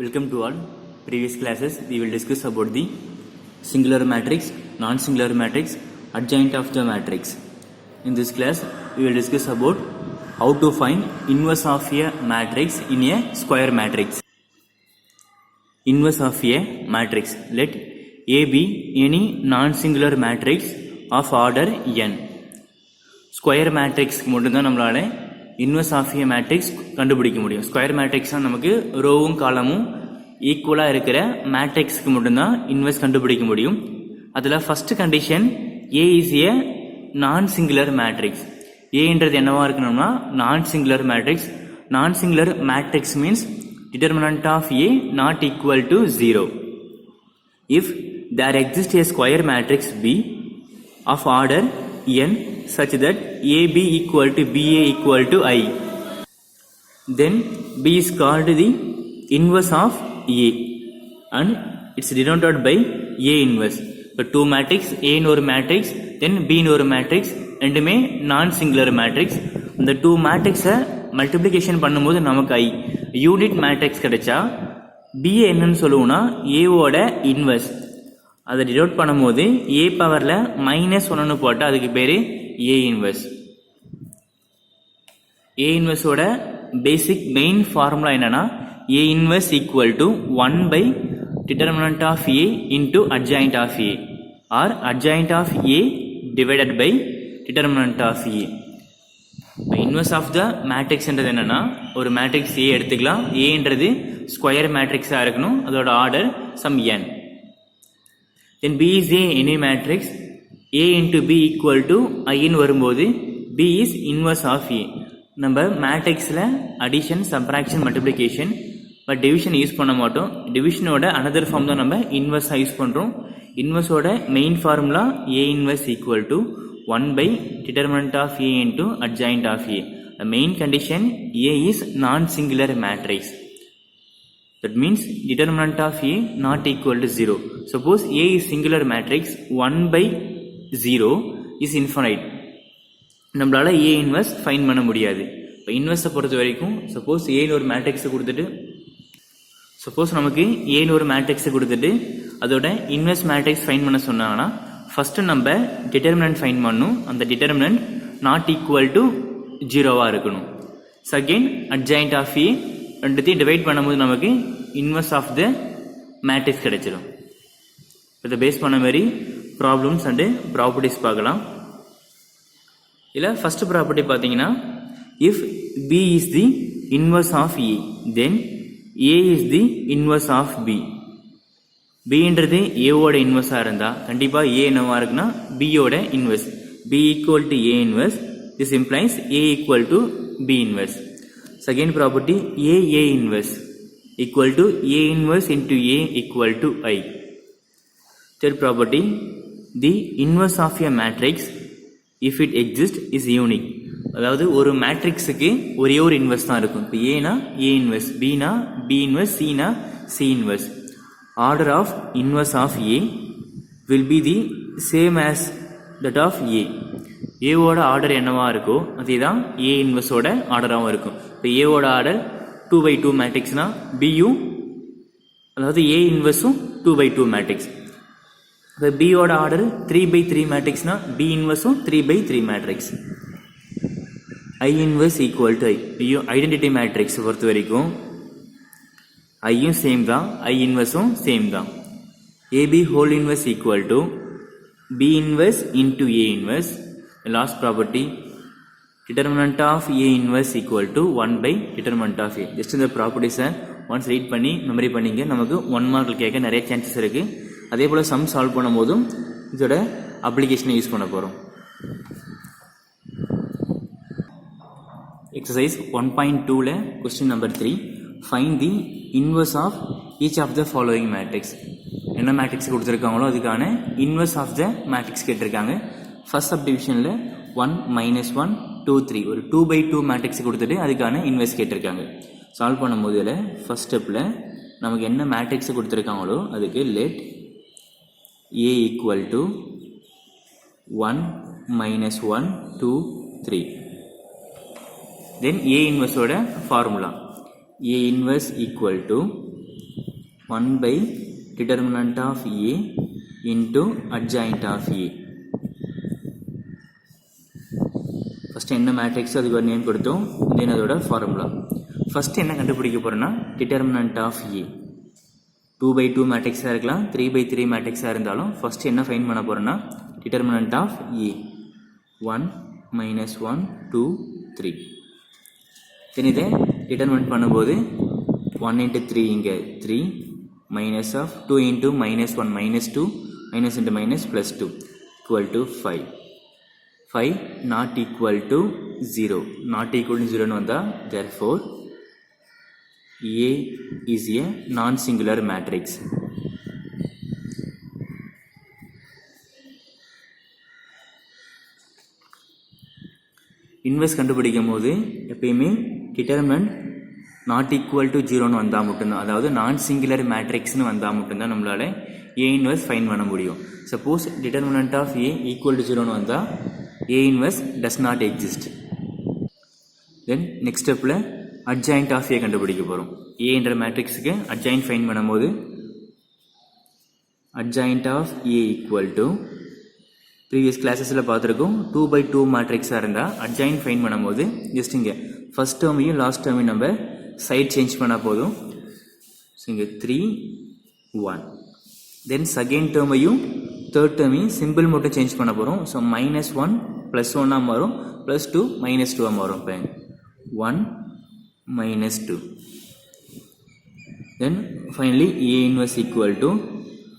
Welcome to all. Previous classes we will discuss about the singular matrix, non-singular matrix, adjoint of the matrix. In this class we will discuss about how to find inverse of a matrix in a square matrix. Inverse of a matrix. Let A be any non-singular matrix of order n. Square matrix மட்டும்தான் நம்மளால inverse of A matrix கண்டுபிடிக்க முடியும். Square matrix தான் நமக்கு ரோவும் காலமும் ஈக்குவலாக இருக்கிற மேட்ரிக்ஸ்க்கு மட்டும்தான் இன்வெர்ஸ் கண்டுபிடிக்க முடியும். அதில் first condition A is A non singular matrix. ஏன்றது என்னவா இருக்கணும்னா non singular matrix. Non singular matrix means determinant of A not equal to 0. If there exist a square matrix B of order n such that AB equal to BA equal to I, then B is called the inverse of A and it's denoted by A inverse. இப்போ 2 matrix A ன்னு ஒரு matrix then B ன்னு ஒரு matrix ரெண்டுமே நான் singular matrix. இந்த 2 மேட்ரிக்ஸை multiplication பண்ணும்போது நமக்கு I யூனிட் மேட்ரிக்ஸ் கிடைச்சா B என்னன்னு சொல்லுவோம்னா ஏவோட இன்வெர்ஸ். அதை டினோட் பண்ணும்போது ஏ பவரில் -1 போட்டால் அதுக்கு பேர் ஏ இன்வெர்ஸ். ஏ இன்வெர்ஸோட பேசிக் மெயின் ஃபார்முலா என்னன்னா A inverse equal to 1 by determinant of A into adjoint of A or adjoint of A divided by determinant of A. இப்போ இன்வெர்ஸ் ஆஃப் த மேட்ரிக்ஸ்ன்றது என்னன்னா ஒரு மேட்ரிக்ஸ் ஏ எடுத்துக்கலாம். ஏன்றது square மேட்ரிக்ஸாக இருக்கணும். அதோட ஆர்டர் சம் n. Then B is a any matrix. A into B equal to I ன்னு வரும்போது B is inverse of A. நம்ம மேட்ரிக்ஸில் addition, subtraction, multiplication but division use பண்ண மாட்டோம். டிவிஷனோட அனதர் ஃபார்ம் தான் நம்ம இன்வெர்ஸாக யூஸ் பண்ணுறோம். இன்வெர்ஸோட main formula A inverse equal to 1 by determinant of A into adjoint of A. The main condition A is non-singular matrix. That means determinant of A not equal to 0. Suppose A is singular matrix 1 by 0 is infinite. நம்மளால A inverse find பண்ண முடியாது. இப்போ இன்வெர்ஸை பொறுத்த வரைக்கும் suppose ஏன்னு ஒரு மேட்ரிக்ஸை கொடுத்துட்டு அதோட இன்வெர்ஸ் மேட்ரிக்ஸ் ஃபைண்ட் பண்ண சொன்னாங்கன்னா ஃபர்ஸ்ட் நம்ம டிட்டர்மினன்ட் ஃபைண்ட் பண்ணணும். அந்த டிட்டர்மினன்ட் நாட் ஈக்குவல் டு 0வா இருக்கணும். செகண்ட் அட்ஜாயிண்ட் ஆஃப் ஏ ரெண்டுத்தையும் டிவைட் பண்ணும்போது நமக்கு இன்வெர்ஸ் ஆஃப் த மேட்ரிக்ஸ் கிடைச்சிடும். இதை பேஸ் பண்ண மாதிரி ப்ராப்ளம்ஸ் அண்டு ப்ராப்பர்ட்டிஸ் பார்க்கலாம். இதில் ஃபர்ஸ்ட் ப்ராப்பர்ட்டி பார்த்தீங்கன்னா if B is the inverse of A then A is the inverse of B. பின்றது ஏவோட இன்வெர்ஸாக இருந்தால் கண்டிப்பாக ஏ என்னவா இருக்குன்னா பியோட inverse. B equal to A inverse. This implies A equal to B inverse. Second property A inverse equal to A inverse into A equal to I. Third property the inverse of a matrix if it exists is unique. அதாவது ஒரு மேட்ரிக்ஸுக்கு ஒரே ஒரு inverse தான் இருக்கும். இப்போ ஏனா A inverse, பினா பி இன்வெர்ஸ், சினா C inverse. Order of inverse of A will be the same as that of A. ஏவோட ஆர்டர் என்னவா இருக்கோ அதே தான் ஏ இன்வெர்ஸோட ஆர்டராகவும் இருக்கும். இப்போ ஏவோட ஆர்டர் 2/2 மேட்ரிக்ஸ்னா பியும் அதாவது ஏ இன்வெர்ஸும் 2/2 மேட்ரிக்ஸ். இப்போ பியோட ஆர்டர் 3/3 மேட்ரிக்ஸ்னா பி இன்வெர்ஸும் 3/3 matrix. I inverse equal to I. ஐயும் ஐடென்டிட்டி மேட்ரிக்ஸ் பொறுத்த வரைக்கும் ஐயும் சேம் தான், ஐ இன்வெர்ஸும் சேம் தான். AB whole inverse equal to B inverse into A inverse. Last property determinant of A inverse equal to 1 by determinant of A. Just இந்த ப்ராப்பர்ட்டிஸை once read பண்ணி memory பண்ணிங்க. நமக்கு 1 மார்க்கில் கேட்க நிறைய சான்சஸ் இருக்குது. அதே போல் சம் சால்வ் பண்ணும் போதும் இதோட அப்ளிகேஷனை யூஸ் பண்ண போகிறோம். எக்ஸசைஸ் 1.2ல question number 3 find the inverse of each of the following matrix. என்ன மேட்ரிக்ஸ் கொடுத்துருக்காங்களோ அதுக்கான இன்வெர்ஸ் ஆஃப் த மேட்ரிக்ஸ் கேட்டிருக்காங்க. ஃபர்ஸ்ட் சப்டிவிஷனில் 1 -1 2 3 ஒரு 2/2 மேட்ரிக்ஸ் கொடுத்துட்டு அதுக்கான இன்வெர்ஸ் கேட்டிருக்காங்க. சால்வ் பண்ணும்போது இதில் ஃபர்ஸ்ட் ஸ்டெப்பில் நமக்கு என்ன மேட்ரிக்ஸ் கொடுத்துருக்காங்களோ அதுக்கு let A equal to 1 -1 2 3. Then A இன்வெர்ஸோட formula A inverse equal to 1 by determinant of A into adjoint of A. First என்ன மேட்ரிக்ஸ் அதுக்கு ஒரு நேம் கொடுத்தோம், தென் அதோட ஃபார்முலா. ஃபஸ்ட்டு என்ன கண்டுபிடிக்க போகிறோன்னா டிட்டர்மினன்ட் ஆஃப் ஏ. 2/2 மேட்ரிக்ஸாக இருக்கலாம், 3/3 மேட்ரிக்ஸாக இருந்தாலும் ஃபஸ்ட்டு என்ன ஃபைன் பண்ண போகிறோன்னா டிட்டர்மினன்ட் ஆஃப் ஏ. 1 -1 2 3. தென் இதை டிட்டர்மினன்ட் பண்ணும்போது 1 into 3 இங்கே 3 minus of 2 into -1 -2 minus into minus plus 2 equal to 5. 5 not equal to 0. Not equal to 0 வந்தா therefore A is a non-singular matrix. Inverse கண்டுபிடிக்கும் போது எப்பயுமே டிட்டர்மினன்ட் நாட் ஈக்குவல் டு 0ன்னு வந்தால் மட்டும்தான், அதாவது நான் சிங்குலர் மேட்ரிக்ஸ்னு வந்தால் மட்டும்தான் நம்மளால் ஏ இன்வெர்ஸ் ஃபைன் பண்ண முடியும். Suppose determinant of A equal to 0ன்னு வந்தால் A inverse does not exist. Then next stepல adjoint of A கண்டுபிடிக்க போகிறோம். A என்ற மேட்ரிக்ஸுக்கு adjoint ஃபைன் பண்ணும்போது adjoint of A equal to previous கிளாஸஸில் பார்த்துருக்கோம் 2/2 மேட்ரிக்ஸாக இருந்தால் adjoint ஃபைன் பண்ணும்போது ஜஸ்ட் இங்கே ஃபஸ்ட் டேர்மையும் லாஸ்ட் டேர்மையும் நம்ம சைட் சேஞ்ச் பண்ணால் போதும். ஸோ இங்கே 3 1. தென் செகண்ட் டேர்மையும் தேர்ட் டேர்மையும் சிம்பிள் மட்டும் சேஞ்ச் பண்ண போகிறோம். ஸோ -1 +1 மாறும், +2 -2 மாறும். இப்போ 1 -2. Then finally A inverse equal to,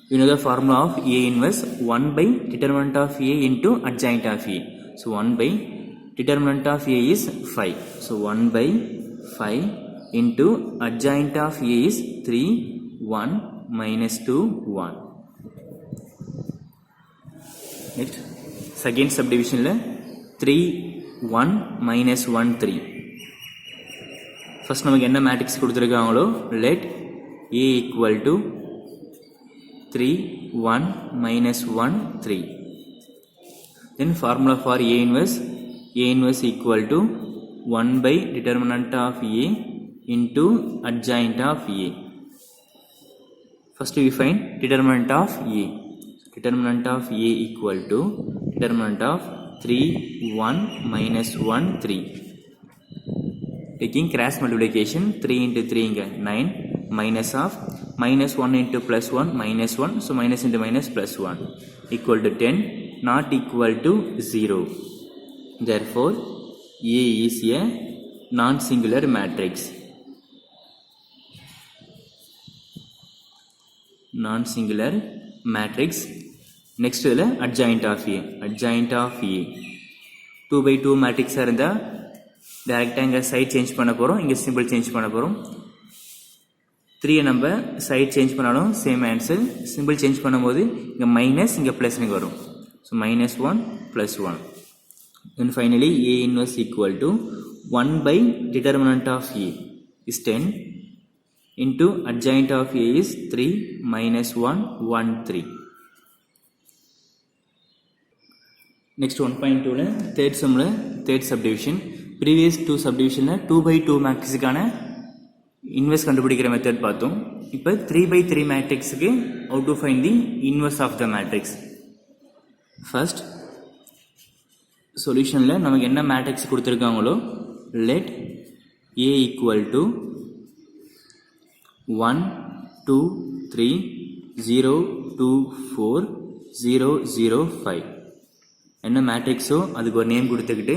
you know the formula of A inverse, 1 by determinant of A into adjoint of A. So 1 by determinant of A is 5. So 1 by 5 into adjoint of A is 3 1 -2 1. Next second subdivision 3 1 -1 3. First நமக்கு என்ன matrix கொடுத்துருக்காங்களோ let A equal to 3 1 -1 3. Then formula for A inverse equal to 1 by determinant of A into adjoint of A. First we find determinant of A. Determinant of A equal to determinant of 3 1 -1 3. Taking cross multiplication, 3 into 3 இங்க 9 minus of -1 into +1 -1, so minus into minus +1 equal to 10, not equal to 0. Therefore A is a non-singular matrix. Non-singular matrix. Next இதில் adjoint of A. Adjoint of A 2/2 மேட்ரிக்ஸாக இருந்தால் டேரெக்டாக இங்கே side change பண்ண போகிறோம், இங்கே simple change பண்ண போகிறோம். 3 நம்ம சைட் சேஞ்ச் பண்ணாலும் சேம் ஆன்சர். சிம்பிள் சேஞ்ச் பண்ணும்போது இங்கே மைனஸ் இங்கே ப்ளஸ்னு வரும். So -1 +1. Then finally A inverse equal to 1 by determinant of A is 10 into adjoint of A is 3 -1 1 3. Next 1.2ல தேர்ட் சப்டிவிஷன். ப்ரீவியஸ் 2 சப்டிவிஷனில் 2/2 மேட்ரிக்ஸுக்கான இன்வெர்ஸ் கண்டுபிடிக்கிற மெத்தட் பார்த்தோம். இப்போ 3/3 மேட்ரிக்ஸுக்கு how to find the inverse of the matrix. First சொல்யூஷனில் நமக்கு என்ன மேட்ரிக்ஸ் கொடுத்துருக்காங்களோ let A equal to 1 2 3 0 2 4 0 0 5 என்ன மேட்ரிக்ஸோ அதுக்கு ஒரு நேம் கொடுத்துக்கிட்டு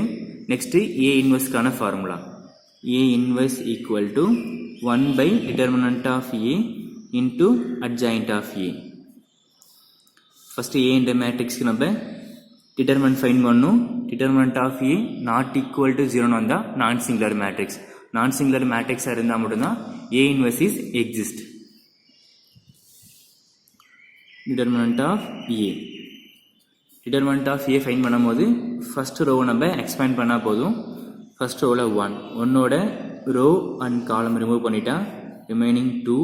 நெக்ஸ்ட்டு A இன்வெர்ஸ்க்கான formula. A inverse equal to 1 by determinant of A into adjoint of A. First A என்ற மேட்ரிக்ஸ்க்கு நம்ம டிட்டர்மினன்ட் ஃபைன் பண்ணணும். Determinant of A not equal to 0ன்னு வந்தால் non singular matrix. Non singular மேட்ரிக்ஸாக இருந்தால் மட்டும்தான் A inverse is exist. Determinant of A. Determinant of A find பண்ணும்போது ஃபஸ்ட் ரோவை நம்ம எக்ஸ்பேண்ட் பண்ணால் போதும். ஃபஸ்ட் ரோவில் 1ஓட ரோ அண்ட் காலம் ரிமூவ் பண்ணிட்டா ரிமைனிங் 2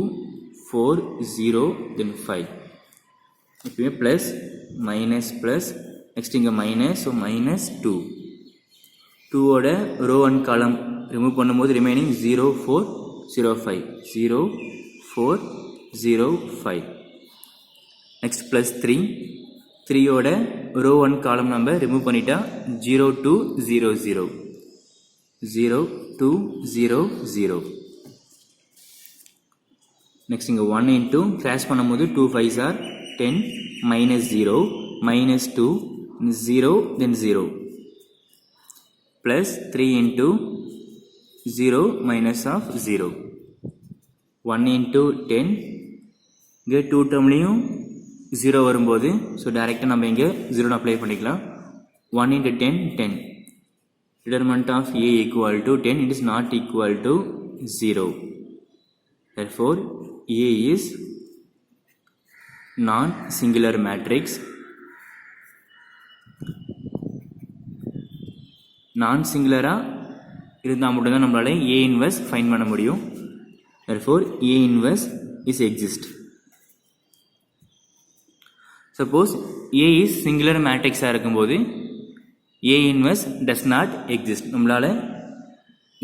4 0 தென் 5. இப்போவே ப்ளஸ் மைனஸ் ப்ளஸ் நெக்ஸ்ட் இங்கே மைனஸ், ஸோ -2. 2ஓட ரோ அண்ட் காலம் ரிமூவ் பண்ணும்போது ரிமைனிங் 0 4 0 5 0 4 0 5. நெக்ஸ்ட் ப்ளஸ் 3, 3யோட ரோ 1 காலம் நம்ம ரிமூவ் பண்ணிட்டா 0 2 0 0 0 2 0 0. நெக்ஸ்ட் இங்கே 1 இன்ட்டு கிராஸ் பண்ணும்போது 2 5s are 10 minus 0 minus 2 0 then 0 plus 3 into 0 minus of 0 1 into 10 இங்கே 2 டேர்ம்லையும் 0 வரும்போது ஸோ டைரெக்டாக நம்ம இங்கே 0 அப்ளை பண்ணிக்கலாம். 1 into 10 10. Determinant of A equal to 10, it is not equal to 0. Therefore A is non-singular matrix. non-singular இருந்தால் மட்டும்தான் நம்மளால A inverse ஃபைண்ட் பண்ண முடியும். Therefore A inverse is exist. Suppose A is singular matrix இருக்கும்போது A inverse does not exist. நம்மளால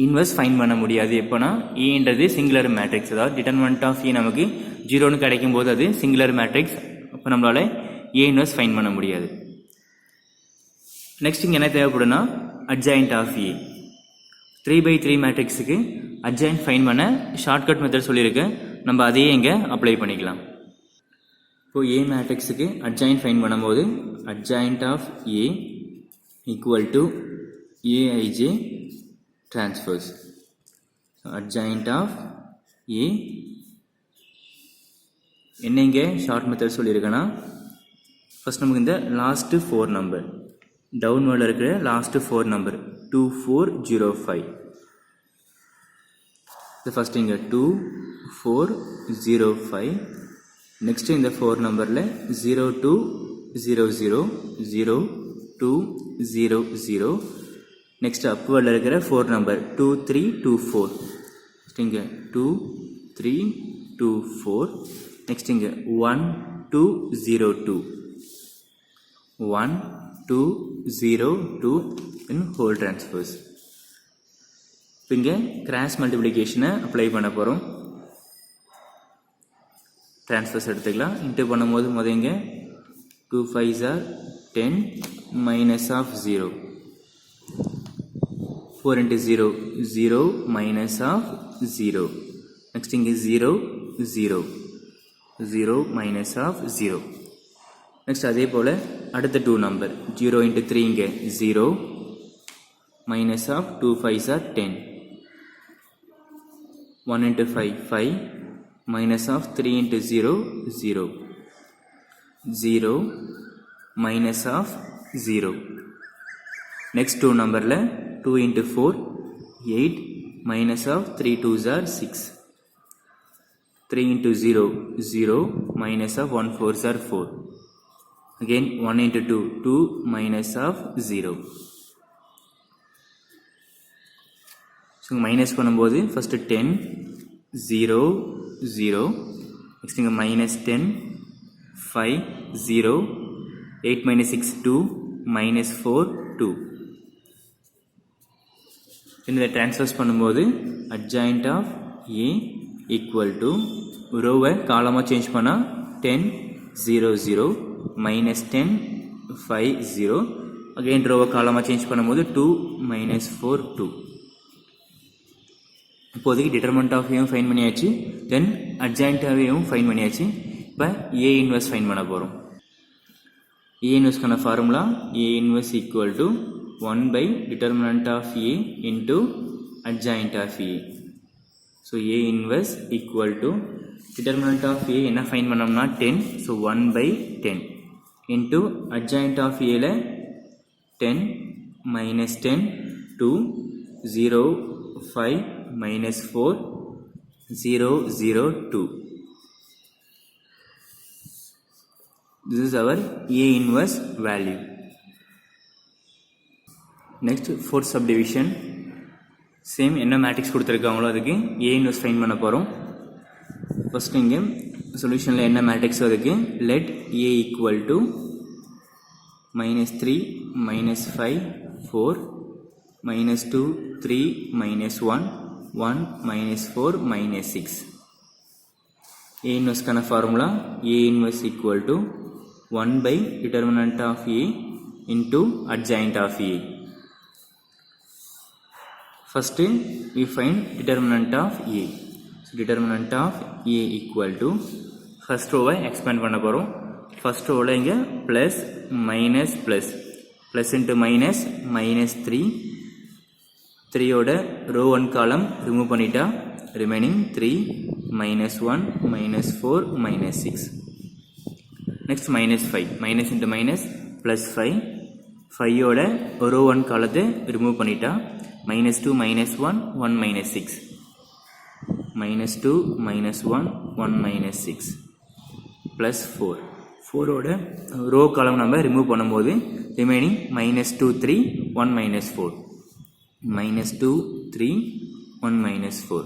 inverse find பண்ண முடியாது. எப்போனா ஏன்றது சிங்குலர் மேட்ரிக்ஸ், அதாவது டிட்டர்மினன்ட் ஆஃப் ஏ நமக்கு 0ன்னு கிடைக்கும் போது அது சிங்குலர் மேட்ரிக்ஸ். அப்போ நம்மளால ஏ இன்வர்ஸ் ஃபைண்ட் பண்ண முடியாது. நெக்ஸ்ட் இங்கே என்ன தேவைப்படுனா அட்ஜாயிண்ட் ஆஃப் ஏ. 3/3 மேட்ரிக்ஸுக்கு அட்ஜாயிண்ட் ஃபைண்ட் பண்ண ஷார்ட்கட் மெத்தட் சொல்லியிருக்கேன், நம்ம அதையே இங்கே அப்ளை பண்ணிக்கலாம். இப்போ ஏ மேட்ரிக்ஸுக்கு அட்ஜாயிண்ட் ஃபைண்ட் பண்ணும்போது adjoint of A equal to a i j transfers. So, adjoint of A என்ன இங்கே ஷார்ட் மெத்தட் சொல்லியிருக்கேன்னா ஃபர்ஸ்ட் நமக்கு இந்த லாஸ்ட் 4 நம்பர் டவுன்வர்டில் இருக்கிற லாஸ்ட் 4 நம்பர் 2405. இது ஃபர்ஸ்ட் இங்கே 2405. நெக்ஸ்ட் இந்த 4 நம்பரில் 0200 0200. நெக்ஸ்ட் அப்வர்டில் இருக்கிற 4 நம்பர் 2324. நெக்ஸ்ட் இங்கே 2324. நெக்ஸ்ட் இங்கே 1202 1202 இன் ஹோல் டிரான்ஸ்ஃபர்ஸ். இப்போ இங்கே கிராஸ் மல்டிப்ளிகேஷனை அப்ளை பண்ண போகிறோம். டிரான்ஸ்ஃபர்ஸ் எடுத்துக்கலாம். இன்ட்டு பண்ணும்போது முதல் இங்கே 2 5s are 10 minus of 0. 4 into 0 0 minus of 0. Next thing is 0 0 0 minus of 0. Next அதே போல அடுத்த 2 number 0 into 3 இங்கே 0 minus of 2 5s are 10. 1 into 5 5 minus of 3 into 0 0 0 minus of 0. Next 2 numberல 2 into 4 8 minus of 3 2s are 6. 3 into 0 0 minus of 1 4s are 4. Again 1 into 2 2 minus of 0. So minus பண்ணும்போது first 10 0 0. Next இங்க minus 10 5 0 8 minus 6 2 minus 4 2. இந்த transfers பண்ணும்போது adjoint of A equal to ரோவை காலமாக change பண்ணால் 10 0 0 minus 10 5 0. Again ரோவை காலமாக change பண்ணும்போது 2 minus 4 2. இப்போதைக்கு டிட்டர்மினன்ட் ஆஃப் ஏவும் ஃபைன் பண்ணியாச்சு, தென் அட்ஜாயிண்ட் ஆஃப் ஏவும் ஃபைன் பண்ணியாச்சு. இப்போ ஏ இன்வெர்ஸ் ஃபைன் பண்ண போகிறோம். ஏ இன்வெர்ஸ்க்கான formula A inverse equal to 1 by determinant of A into adjoint of A. So A inverse equal to determinant of A என்ன fine பண்ணோம்னா 10. So 1 by 10 into adjoint of A ல 10 minus 10 2 0 5 minus 4 0 0 2. This is our A inverse value. Next fourth subdivision, same என்ன matrix கொடுத்துருக்காங்களோ அதுக்கு A inverse find பண்ண போகிறோம். First இங்கே சொல்யூஷனில் என்ன மேட்ரிக்ஸ் அதுக்கு let A equal to -3 -5 4 -2 3 -1 1 -4 -6. A inverse formula A inverse equal to 1 by determinant of A into adjoint of A. First we find determinant of A. So determinant of A equal to first row expand பண்ண போறோம். First row இங்க plus minus plus into minus minus 3 ஓட row 1 column remove பண்ணிட்டா remaining 3 minus 1 minus 4 minus 6. Next minus 5 minus into minus plus 5 ஓட row 1 column remove பண்ணிட்டா minus 2 minus 1 1 minus 6 minus 2 minus 1 1 minus 6 plus 4 ஓட row column நம்ம remove பண்ணும்போது remaining minus 2 3 1 minus 4 minus 2 3 1 minus 4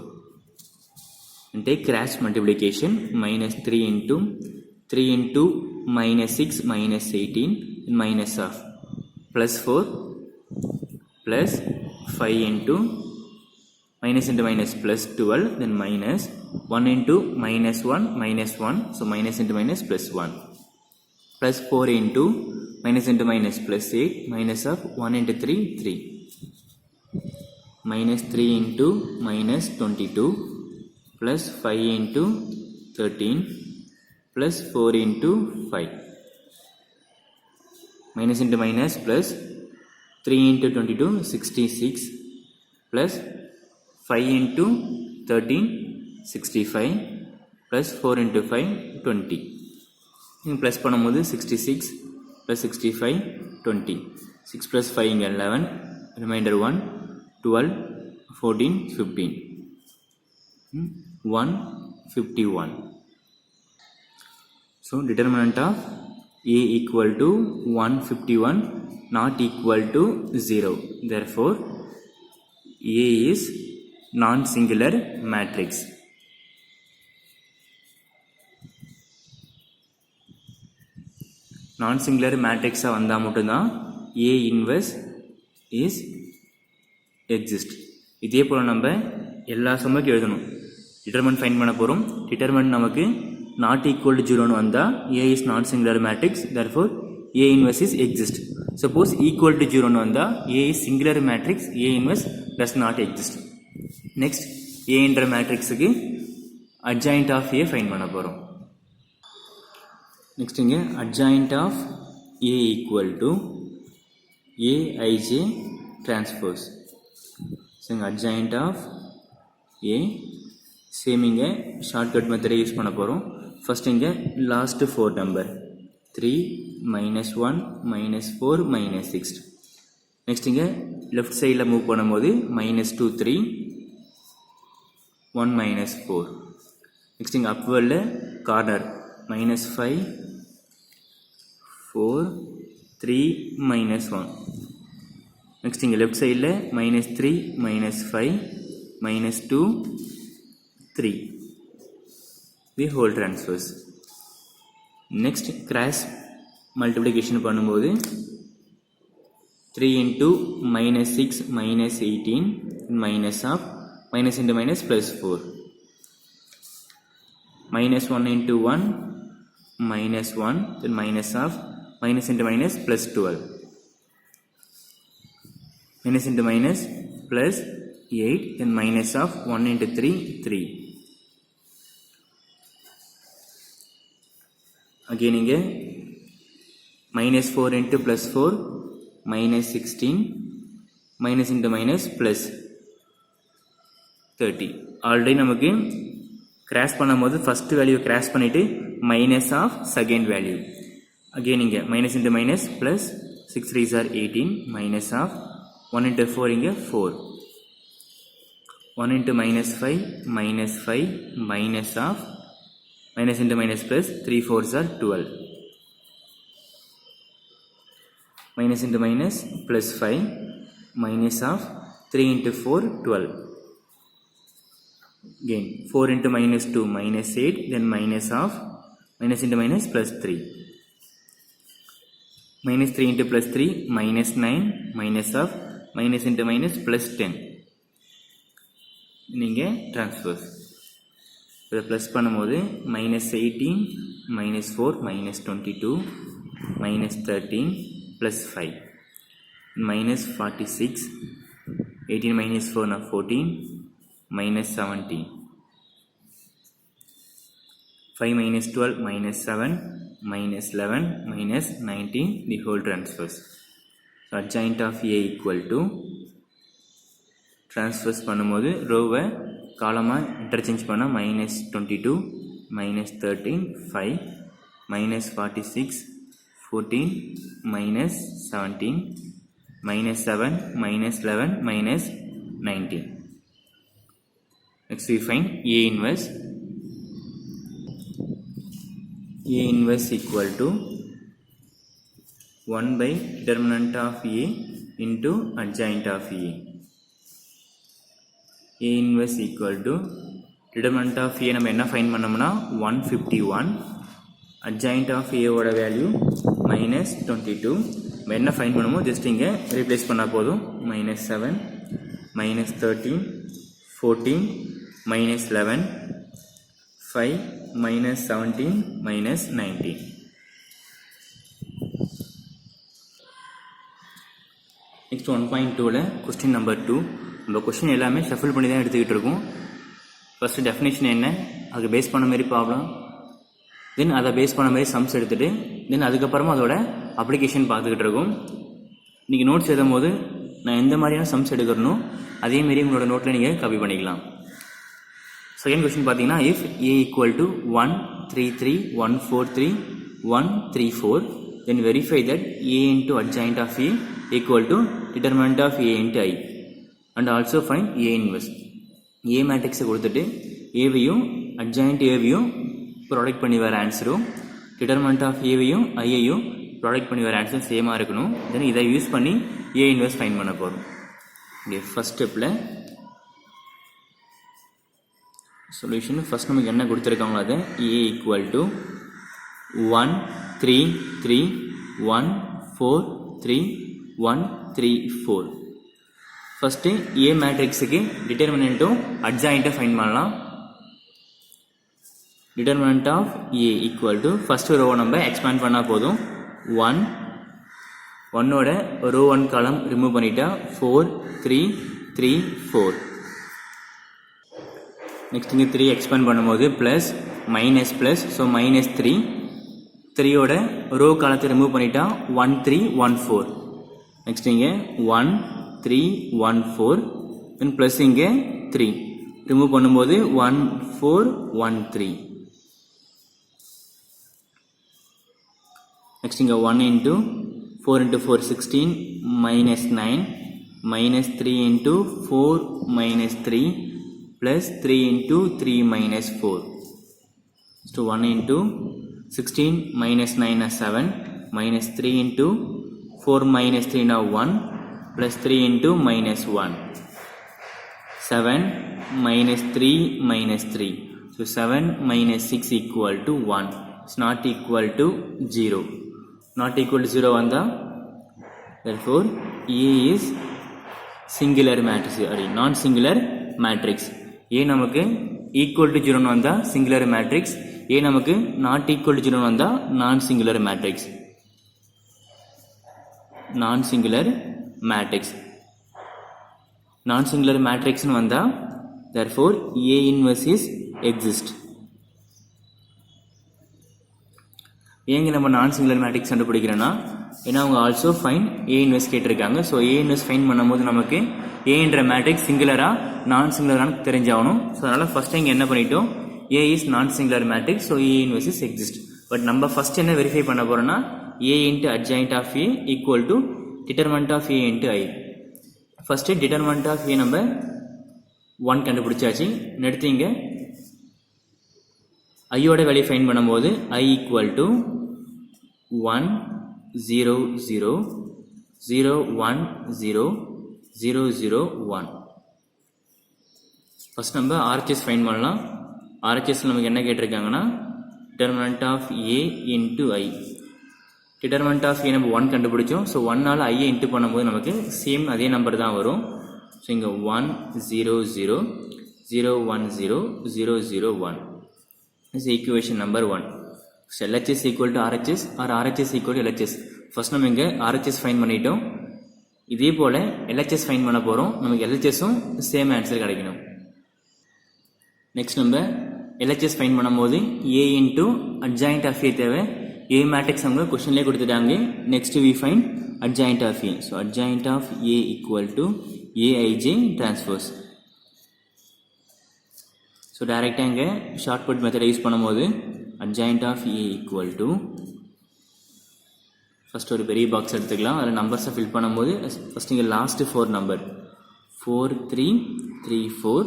and take cross multiplication minus 3 into minus 6 minus 18 and minus of plus 4 plus 5 into minus into minus plus 12 then minus 1 into minus 1 so minus into minus plus 1 plus 4 into minus plus 8 minus of 1 into 3 minus 3 into minus 22 plus 5 into 13 plus 4 into 5 minus into minus plus 3 into 22 66 plus 5 into 13 65 plus 4 into 5 20 plus பண்ணும்போது 66 plus 65 20 6 plus 5 இங்க 11 remainder 1 12 14 15 151 so determinant of A equal to 151 not equal to 0 therefore A is non-singular matrix. Non-singular matrix வந்தா மட்டும்தான் A inverse is exist. இதே போல நம்ம எல்லா சம்முக்கு எழுதணும். Determinant find பண்ண போறோம். டிட்டர்மினன்ட் நமக்கு not equal to 0 னு வந்தா A is non-singular matrix therefore A inverse is exist. Suppose equal to 0 னு வந்தா A is singular matrix A inverse does not exist. Next A என்ற மேட்ரிக்ஸுக்கு adjoint of A ஃபைண்ட் பண்ண போறோம். Next இங்க adjoint of A equal to Aij transpose. So இங்க adjoint of A same இங்க shortcut method use பண்ண போறோம். First இங்க last 4 number 3 minus 1 minus 4 minus 6. Next இங்க left sideல மூவ் பண்ணும்போது minus 2 3 1 minus 4. Next இங்க upwardல corner minus 5 4 3 minus 1. Next இங்க left sideல minus 3 minus 5 minus 2 3. The whole transfers. Next cross multiplication பண்ணும்போது 3 into minus 6 minus 18 minus of minus into minus plus 4 minus 1 into 1 minus 1 then minus of minus into minus plus 12 minus into minus plus 8 then minus of 1 into 3 again இங்க minus 4 into plus 4 minus 16 minus into minus plus 30 already நமக்கு cross பண்ணும்போது first value cross பண்ணிட்டு minus of second value again இங்க minus into minus plus 6 3s are 18 minus of 1 into 4 இங்க 4 1 into minus 5 minus of minus into minus plus 3 4s are 12 minus into minus plus 5 minus of 3 into 4 12 again 4 into minus 2 minus 8 then minus of minus into minus plus 3 minus 3 into plus 3 minus 9 minus of minus into minus plus 10 நீங்க transfers இதை plus பண்ணும்போது -18 -4 -22 -13 + 5 -46 18 - 4 14 -17 5 - 12 -7 -11 -19 the whole transfers. So adjoint of A equal to transfers பண்ணும்போது ரோவை காலமாக interchange பண்ண -22 -13 5 -46 14 -17 -7 -11 -19. Next we find A inverse. A inverse equal to 1 by determinant of A into adjoint of A. A inverse equal to determinant of A நம்ம என்ன find பண்ணோம்னா 151, adjoint of A ஓட value -22. நம்ம என்ன ஃபைண்ட் பண்ணுமோ just இங்கே replace பண்ணால் போதும். -7 -13 14 -11 5 -17 -19. நெக்ஸ்ட் 1.2ல கொஸ்டின் நம்பர் 2. நம்ம கொஸ்டின் எல்லாமே ஷஃபில் பண்ணி தான் எடுத்துக்கிட்டு இருக்கோம். ஃபஸ்ட்டு டெஃபினேஷன் என்ன, அது பேஸ் பண்ண மாதிரி ப்ராப்ளம், தென் அதை பேஸ் பண்ண மாதிரி சம்ஸ் எடுத்துகிட்டு தென் அதுக்கப்புறமா அதோட அப்ளிகேஷன் பார்த்துக்கிட்டு இருக்கோம். இன்றைக்கி நோட்ஸ் எழுதும் போது நான் எந்த மாதிரியான சம்ஸ் எடுக்கிறனோ அதேமாரி உங்களோட நோட்டில் நீங்கள் காப்பி பண்ணிக்கலாம். செகண்ட் கொஸ்டின் பார்த்தீங்கன்னா, if A equal to 1 3 3 1 4 3 1 3 4 then verify that A into adjoint of A equal to determinant of A into I and also find A inverse. A மேட்ரிக்ஸை கொடுத்துட்டு ஏவையும் adjoint ஏவையும் ப்ராடக்ட் பண்ணி வர ஆன்சரும் determinant of ஏவையும் ஐயையும் ப்ராடக்ட் பண்ணி வர ஆன்சரும் சேமாக இருக்கணும். தென் இதை யூஸ் பண்ணி A inverse ஃபைண்ட் பண்ண போகிறோம். இங்கே ஃபஸ்ட் ஸ்டெப்பில் சொல்யூஷன் ஃபஸ்ட் நமக்கு என்ன கொடுத்துருக்காங்களோ அதை A equal to 1 3 3 1 4 3 1 3 4. First A மேட்ரிக்ஸுக்கு டிட்டர்மினண்ட்டும் அட்ஜாயிண்ட்டும் ஃபைண்ட் பண்ணலாம். Determinant of A equal to first row நம்ம எக்ஸ்பேண்ட் பண்ணால் போதும். 1ஓட ரோ 1 காலம் ரிமூவ் பண்ணிட்டா 4 3 3 4. நெக்ஸ்ட் இங்கே 3 எக்ஸ்பேண்ட் பண்ணும்போது ப்ளஸ் மைனஸ் ப்ளஸ், ஸோ -3. 3ஓட ரோ காலத்தை ரிமூவ் பண்ணிட்டா 1 3 1 4. நெக்ஸ்ட் இங்கே 1 3 1 4 தென் ப்ளஸ் இங்கே 3 ரிமூவ் பண்ணும்போது 1 4 1 3. நெக்ஸ்ட் இங்கே 1 into 4 into 4 16 -9 -3 into 4 -3 plus 3 into 3 minus 4. So 1 into 16 minus 9 is 7 minus 3 into 4 minus 3 now 1 plus 3 into minus 1. 7 minus 3 minus 3. So 7 minus 6 equal to 1. It's not equal to 0. Not equal to 0 on the, therefore A is singular matrix or non-singular matrix. A நமக்கு equal to 0 வந்தா singular matrix, A நமக்கு not equal to 0 வந்தா non-singular matrix. Non-singular matrix. Non-singular matrix வந்தா therefore A inverse is exist. ஏங்க நம்ம non-singular matrix கண்டுபிடிக்கிறோன்னா, ஏன்னா அவங்க also fine A inverse கேட்டிருக்காங்க. ஸோ A inverse ஃபைன் பண்ணும்போது நமக்கு A என்ற மேட்ரிக்ஸ் சிங்குலரா நான் சிங்குலரானு தெரிஞ்சாகணும். ஸோ அதனால் ஃபஸ்ட்டு இங்கே என்ன பண்ணிட்டோம், A இஸ் நான் singular matrix, so A inverse is exist. But நம்ம ஃபஸ்ட் என்ன வெரிஃபை பண்ண போகிறோம்னா A into adjoint of A equal to determinant of A into I. First determinant of A நம்ம 1 கண்டுபிடிச்சாச்சு. அடுத்து இங்கே ஐயோட வேல்யூ ஃபைன் பண்ணும்போது I equal to 1 0 0 0 1 0 0 0 1. ஃபஸ்ட் நம்ம RHS ஃபைன் பண்ணலாம். RHS நமக்கு என்ன கேட்டிருக்காங்கன்னா determinant of A into I. determinant of A நம்ம 1 கண்டுபிடிச்சோம். ஸோ 1ஆல் ஐயை இன்ட்டு பண்ணும்போது நமக்கு சேம் அதே நம்பர் தான் வரும். ஸோ இங்கே 1 0 0 0 1 0 0 0 1. is equation number 1. So LHS equal to RHS or RHS equal to LHS. First நம்ம இங்க RHS ஃபைண்ட் பண்ணிட்டோம். இதே போல LHS ஃபைண்ட் பண்ண போறோம். நமக்கு LHSம் சேம் ஆன்சர் கிடைக்கணும். நெக்ஸ்ட் நம்ம LHS ஃபைண்ட் பண்ணும்போது A into adjoint of A தேவை. A மேட்ரிக்ஸ் அவங்க क्वेश्चनலயே கொடுத்துட்டாங்க. Next we find adjoint of A. So adjoint of A equal to AIJ transpose. So டைரெக்டாக இங்கே ஷார்ட்கட் மெத்தடை யூஸ் பண்ணும்போது adjoint of A equal to first ஒரு பெரிய பாக்ஸ் எடுத்துக்கலாம். அதில் நம்பர்ஸை ஃபில் பண்ணும்போது ஃபஸ்ட் இங்கே லாஸ்ட்டு 4 நம்பர் 4 3 3 4.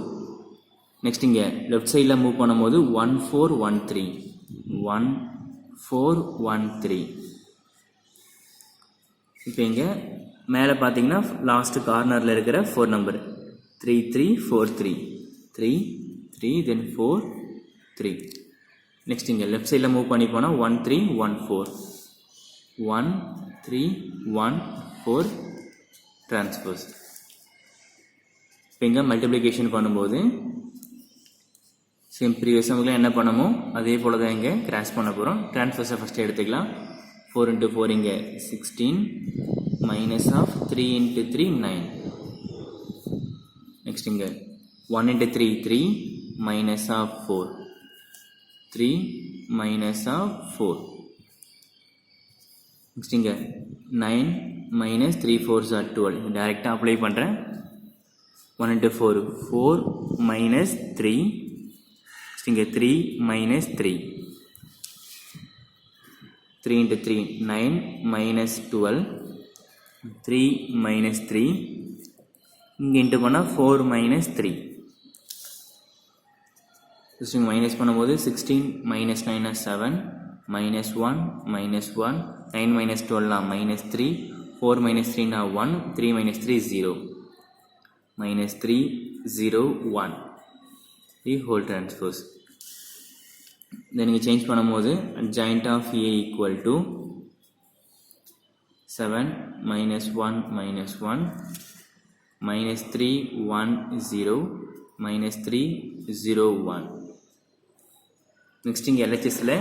நெக்ஸ்ட் இங்கே லெஃப்ட் சைடில் மூவ் பண்ணும்போது 1 4 1 3 1 4 1 3. இப்போ இங்கே மேலே பார்த்தீங்கன்னா லாஸ்ட் கார்னரில் இருக்கிற 4 நம்பர் 3 3 4 3 3 3 then 4 3. நெக்ஸ்ட் இங்கே லெஃப்ட் சைடில் மூவ் பண்ணி போனால் 1 3 1 4 1 3 1 4 டிரான்ஸ்போஸ். இப்போ இங்கே மல்டிப்ளிகேஷன் பண்ணும்போது சேம் ப்ரீவியஸ் நமக்குலாம் என்ன பண்ணமோ அதே போல் தான் இங்கே கிராஸ் பண்ண போகிறோம். டிரான்ஸ்போஸை ஃபஸ்ட்டு எடுத்துக்கலாம். 4 into 4 இங்கே 16 minus of 3 into 3 9. நெக்ஸ்ட் இங்கே 1 into 3 3 minus of 4 3 minus of 4. Next இங்கே 9 minus 3 4s are 12. டைரெக்டாக அப்ளை பண்ணுறேன். 1 into 4 4 minus 3. நெக்ஸ்ட் இங்கே 3 minus 3 3 into 3 9 minus 12 3 minus 3. இங்கே இன்ட்டு பண்ணால் 4 minus 3. ஜஸ்ட் இங்கே மைனஸ் பண்ணும்போது 16 minus 9 7 minus 1 minus 1 9 minus 12 minus 3 4 minus 3 1 3 minus 3 0 minus 3 0 1 the whole transpose. then இங்கே change பண்ணும்போது adjoint of A equal to 7 minus 1 minus 1 minus 3 1 0 minus 3 0 1. Next இங்கே LHSல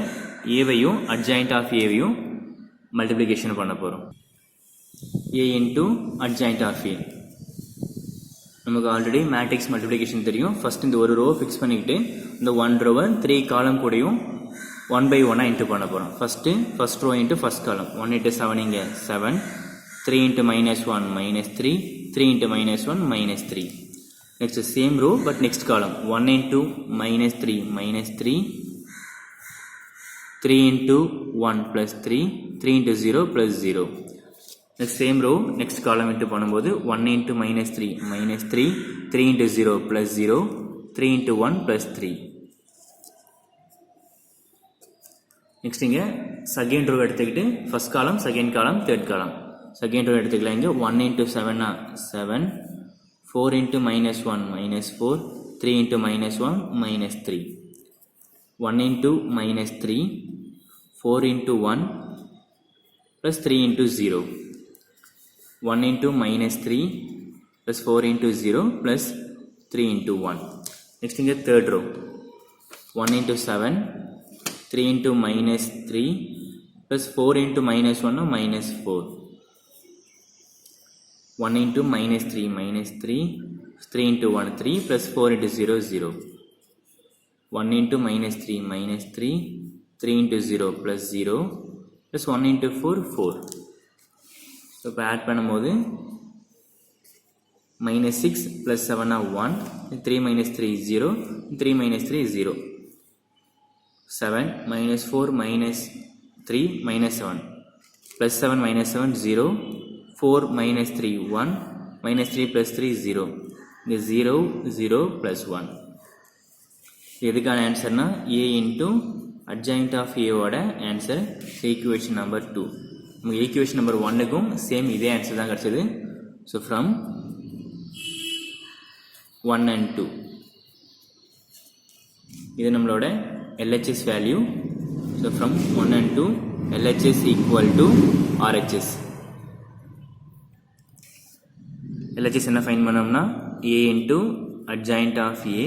ஏவையும் adjoint of ஏவையும் multiplication பண்ண போகிறோம். A into adjoint of A. நமக்கு already matrix multiplication தெரியும். First இந்த ஒரு row fix பண்ணிக்கிட்டு இந்த 1 ரோவை 3 காலம் கூடயும் 1 by 1 இன்ட்டு பண்ண போகிறோம். First rho into first column 1 into 7 இங்கே 7 3 into minus 1 minus 3 3 into minus 1 minus 3. Next same row but next column 1 into minus 3 minus 3 3 into 1 plus 3 3 into 0 plus 0. Next same row next column into பண்ணும்போது 1 into minus 3 minus 3 3 into 0 plus 0 3 into 1 plus 3. next இங்க second row எடுத்துக்கிட்டு first column second column third column. second row எடுத்துக்கலாம். இங்க 1 into 7 7 4 into minus 1 minus 4 3 into minus 1 minus 3 1 into minus 3 4 into 1 plus 3 into 0 1 into minus 3 plus 4 into 0 plus 3 into 1. next இங்க third row 1 into 7 3 into minus 3 plus 4 into minus 1 minus 4 1 into minus 3 minus 3 3 into 1 3 plus 4 into 0 0 1 into minus 3 minus 3 3 into 0 plus 0 plus 1 into 4 4. so இப்போ add பண்ணும்போது minus 6 plus 7 1 3 minus 3 0 3 minus 3 0 7 minus 4 minus 3 minus 7 plus 7 minus 7 0 4 minus 3 1 minus 3 plus 3 0 இங்கே 0 0 plus 1. எதுக்கான ஆன்சர்னா A into adjoint of A ஓட answer equation number 2. நமக்கு equation number 1க்கும் same இதே answer தான் கிடச்சது. So from 1 and 2 இது நம்மளோட LHS value. So from 1 and 2 LHS equal to RHS. LHS என்ன find பண்ணோம்னா A into adjoint of A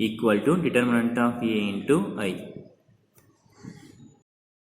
equal to determinant of A into I.